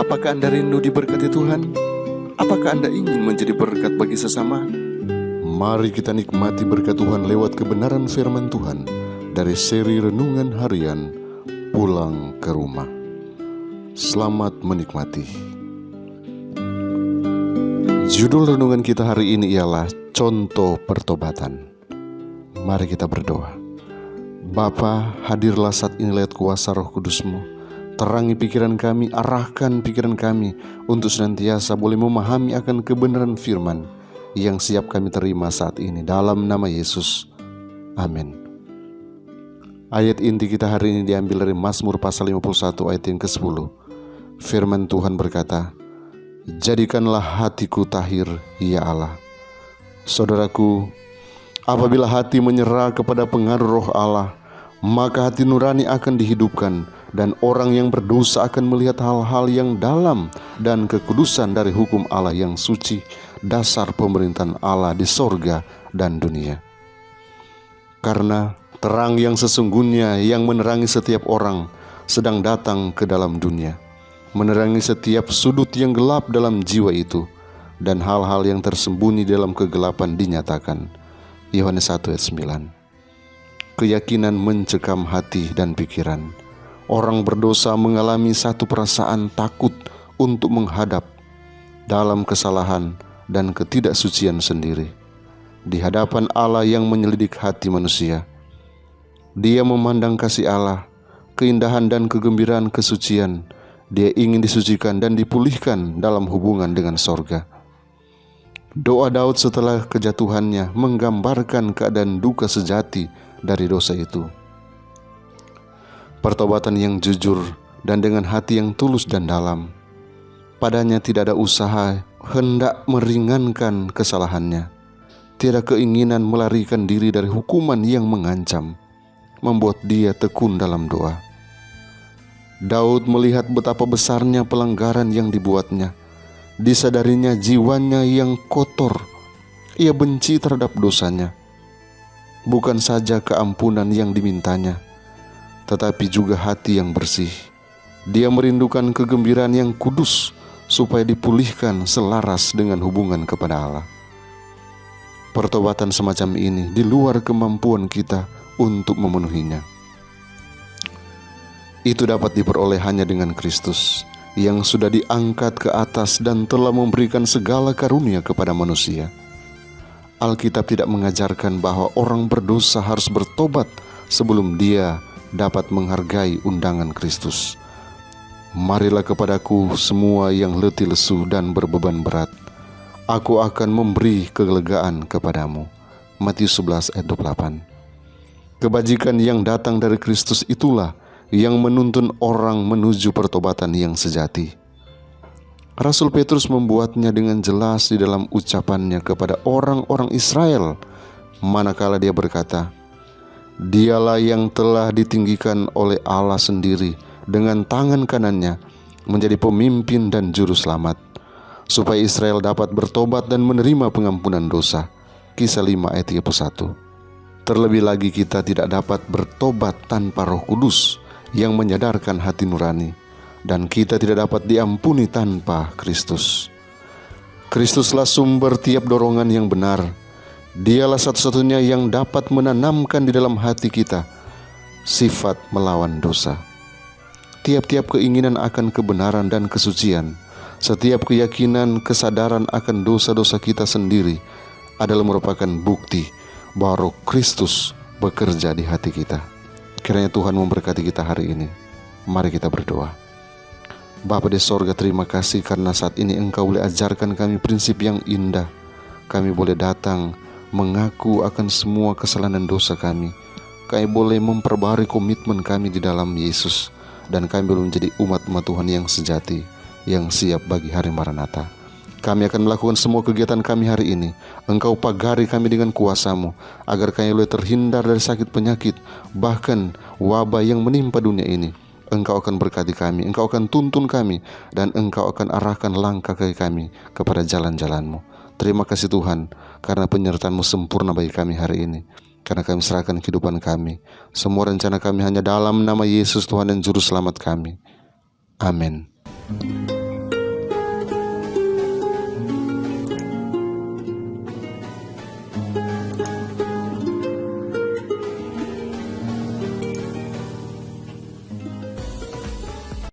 Apakah Anda rindu diberkati Tuhan? Apakah Anda ingin menjadi berkat bagi sesama? Mari kita nikmati berkat Tuhan lewat kebenaran firman Tuhan dari seri Renungan Harian Pulang ke Rumah. Selamat menikmati. Judul renungan kita hari ini ialah Contoh Pertobatan. Mari kita berdoa. Bapa, hadirlah saat ini lewat kuasa Roh Kudus-Mu. Terangi pikiran kami, arahkan pikiran kami untuk senantiasa boleh memahami akan kebenaran firman yang siap kami terima saat ini. Dalam nama Yesus, amin. Ayat inti kita hari ini diambil dari Mazmur pasal 51 ayat yang ke-10. Firman Tuhan berkata, "Jadikanlah hatiku tahir, ya Allah." Saudaraku, apabila hati menyerah kepada pengaruh Roh Allah, maka hati nurani akan dihidupkan, dan orang yang berdosa akan melihat hal-hal yang dalam dan kekudusan dari hukum Allah yang suci, dasar pemerintahan Allah di sorga dan dunia. Karena terang yang sesungguhnya yang menerangi setiap orang sedang datang ke dalam dunia, menerangi setiap sudut yang gelap dalam jiwa itu, dan hal-hal yang tersembunyi dalam kegelapan dinyatakan. Yohanes 1 ayat 9. Keyakinan mencekam hati dan pikiran. Orang berdosa mengalami satu perasaan takut untuk menghadap dalam kesalahan dan ketidaksucian sendiri di hadapan Allah yang menyelidik hati manusia. Dia memandang kasih Allah, keindahan dan kegembiraan kesucian. Dia ingin disucikan dan dipulihkan dalam hubungan dengan sorga. Doa Daud setelah kejatuhannya menggambarkan keadaan duka sejati dari dosa itu. Pertobatan yang jujur dan dengan hati yang tulus dan dalam. Padanya tidak ada usaha hendak meringankan kesalahannya. Tidak keinginan melarikan diri dari hukuman yang mengancam, membuat dia tekun dalam doa. Daud melihat betapa besarnya pelanggaran yang dibuatnya. Disadarinya jiwanya yang kotor. Ia benci terhadap dosanya. Bukan saja keampunan yang dimintanya, tetapi juga hati yang bersih. Dia merindukan kegembiraan yang kudus supaya dipulihkan selaras dengan hubungan kepada Allah. Pertobatan semacam ini di luar kemampuan kita untuk memenuhinya. Itu dapat diperoleh hanya dengan Kristus yang sudah diangkat ke atas dan telah memberikan segala karunia kepada manusia. Alkitab tidak mengajarkan bahwa orang berdosa harus bertobat sebelum dia dapat menghargai undangan Kristus. Marilah kepadaku semua yang letih lesu dan berbeban berat, aku akan memberi kelegaan kepadamu. Matius 11 ayat 28. Kebajikan yang datang dari Kristus itulah yang menuntun orang menuju pertobatan yang sejati. Rasul Petrus membuatnya dengan jelas di dalam ucapannya kepada orang-orang Israel, manakala dia berkata, "Dialah yang telah ditinggikan oleh Allah sendiri dengan tangan kanannya menjadi pemimpin dan juru selamat, supaya Israel dapat bertobat dan menerima pengampunan dosa." Kisah 5 ayat 31. Terlebih lagi kita tidak dapat bertobat tanpa Roh Kudus yang menyadarkan hati nurani, dan kita tidak dapat diampuni tanpa Kristus. Kristuslah sumber tiap dorongan yang benar. Dialah satu-satunya yang dapat menanamkan di dalam hati kita sifat melawan dosa. Tiap-tiap keinginan akan kebenaran dan kesucian, setiap keyakinan, kesadaran akan dosa-dosa kita sendiri adalah merupakan bukti bahwa Roh Kristus bekerja di hati kita. Kiranya Tuhan memberkati kita hari ini. Mari kita berdoa. Bapa di sorga, terima kasih karena saat ini Engkau boleh ajarkan kami prinsip yang indah. Kami boleh datang mengaku akan semua kesalahan dan dosa kami. Kami boleh memperbarui komitmen kami di dalam Yesus, dan kami boleh menjadi umat-umat Tuhan yang sejati, yang siap bagi hari Maranatha. Kami akan melakukan semua kegiatan kami hari ini. Engkau pagari kami dengan kuasa-Mu, agar kami boleh terhindar dari sakit penyakit, bahkan wabah yang menimpa dunia ini. Engkau akan berkati kami, Engkau akan tuntun kami, dan Engkau akan arahkan langkah kaki kami kepada jalan-jalan-Mu. Terima kasih Tuhan, karena penyertaan-Mu sempurna bagi kami hari ini. Karena kami serahkan kehidupan kami, semua rencana kami hanya dalam nama Yesus Tuhan dan Juru Selamat kami. Amin.